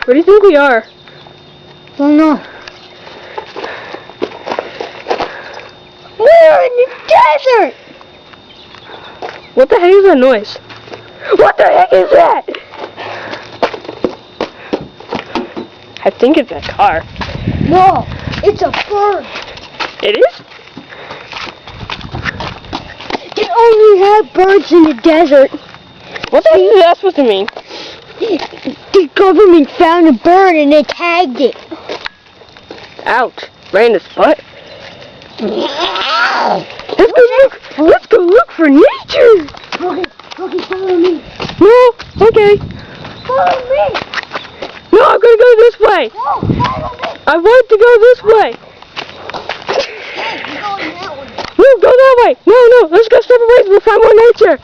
Where do you think we are? Don't know. We're in the desert! What the heck is that noise? What the heck is that? I think it's a car. No, it's a bird. It is? They only have birds in the desert. What the heck is that supposed to mean? The government found a bird and they tagged it. Ouch. Right in the spot. Let's go look for nature. Okay, follow me. No, okay. Follow me. No, I'm gonna go this way. No, follow me. I want to go this way. Hey, you're going that way. No, go that way. No, let's go separate ways. We'll find more nature.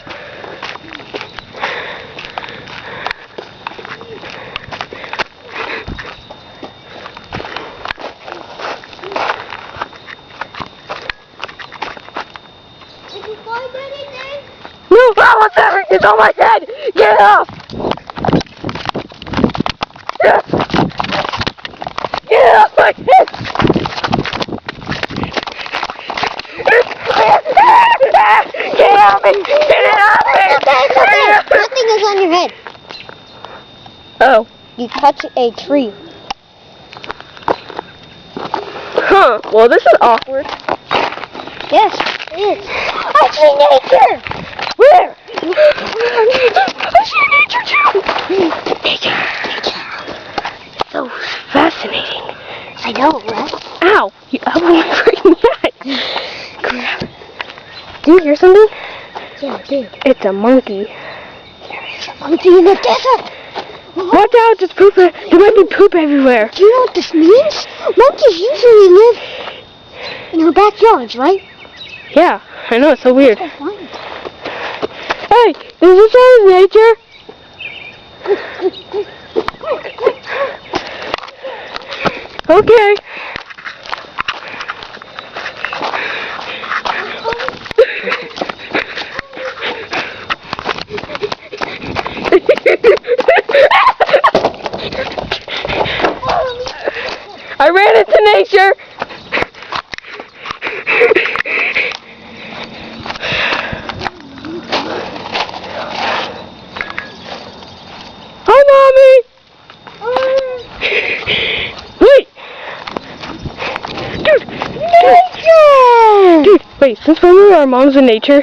Did you find anything? No, what's that? It's on my head. Get it off. Yes. Get it off my head. Get it off me. Get it off me. Nothing is on your head. Oh. You touched a tree. Huh. Well, this is awkward. Yes, it is. I see nature. Where? I see nature too. Nature. So fascinating. I know, right? Ow! You elbowed me right in the eye. Crap. Do you hear something? Yeah, I do. It's a monkey. There is a monkey in the desert. Watch out! There's poop. There might be poop everywhere. Do you know what this means? Monkeys usually live in our backyards, right? Yeah, I know. It's so weird. That's fine. Hey, is this all nature? Okay. I ran into nature. Hi, Mommy. Wait. Dude, wait, since when were our moms in nature?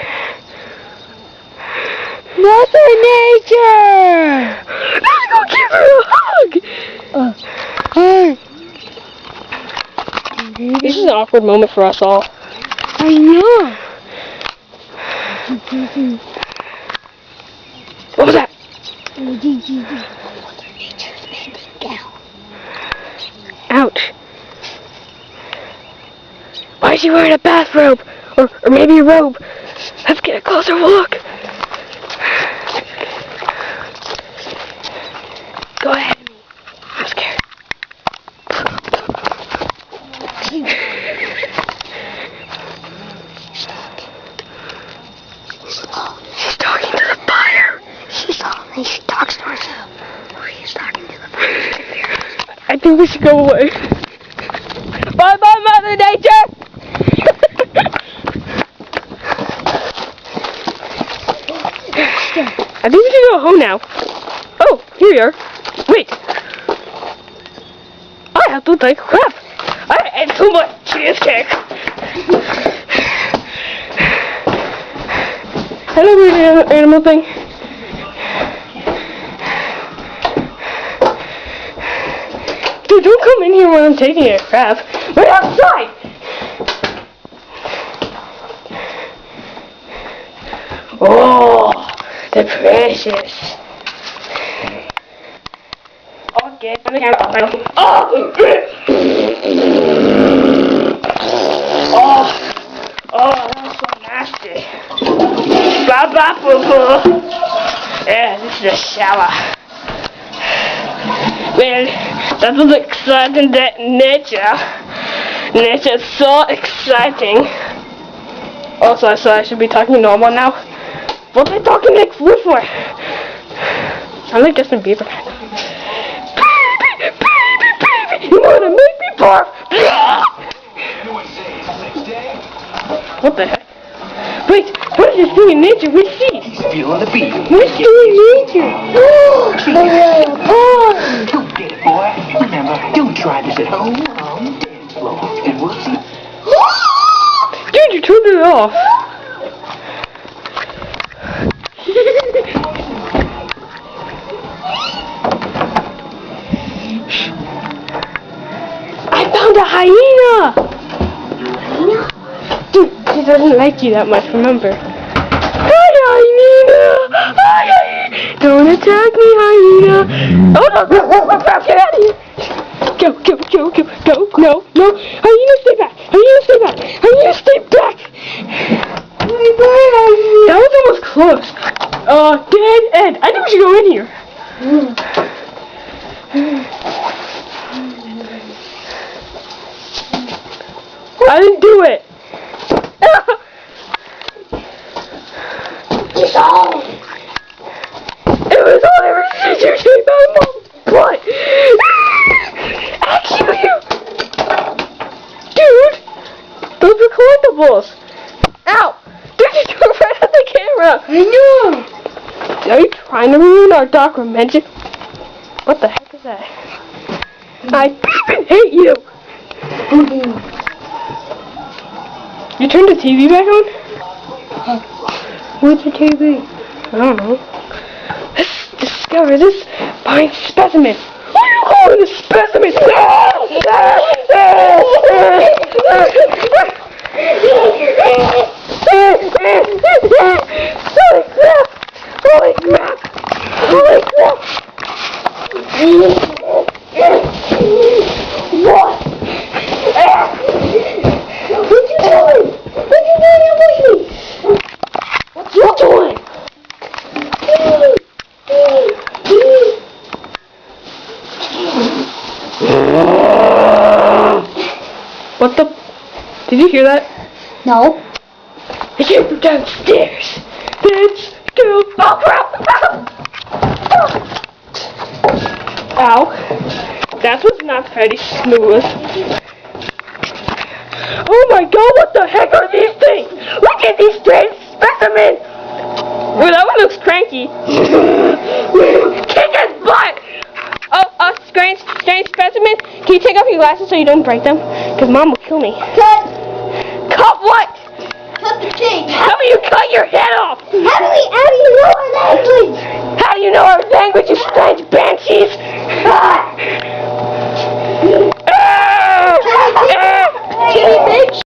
Mother Nature! Let's go give her a hug! This is an awkward moment for us all. I know. What was that? Mother Nature's bending down. Ouch. Why is she wearing a bathrobe? Or maybe a robe? Let's get a closer look. Go ahead of me. I'm scared. She's talking to the fire. She talks to herself. She's talking to the fire. I think we should go away. Bye bye, Mother Nature! I think we should go home now. Oh, here you are. Wait. I have to take crap. I ate too much cheesecake. Hello, weird animal thing. Dude, don't come in here when I'm taking a crap. We're outside! Oh, the precious. Okay, oh, that's so nasty. Blah, blah, boo, boo. Yeah, this is a shower. Well, that was exciting, that nature. Nature's so exciting. Also, so I should be talking normal now. What am I talking like flu for? I'm like Justin Bieber. barf. What the heck? Wait, what is this thing in nature? Which see? He's feeling the beat. Which thing in nature? Don't get it, boy. Remember, don't try this at home on the dance floor. And we'll see. Dude, you turned it off. I found a hyena! Dude, he doesn't like you that much, remember? Hi, hyena! Hi, hyena! Don't attack me, hyena! Oh, no! Get out of here! Go! No! Hyena, stay back! Hyena, stay back! That was almost close. Dead end. I think we should go in here. I didn't do it. It was all ever since you shaped my mom's butt. Actually, dude, those were collectibles. Ow! Dude, you threw it right at the camera. I know. Are you trying to ruin our documentary? What the heck is that? I freaking hate you. You turned the TV back on? What's the TV? I don't know. Let's discover this fine specimen. What are you calling a specimen? Holy crap! What? What you doing? What the? Did you hear that? No. I came from downstairs. Let's go. Oh crap! Ow. That was not very smooth. Oh my god, what the heck are these things? Look at these strange specimens! Well, that one looks cranky. Kick his butt! Oh, strange specimen. Can you take off your glasses so you don't break them? Because Mom will kill me. Cut. Cut what? Cut the thing. How do you cut your head off? How do you know our language? How do you know our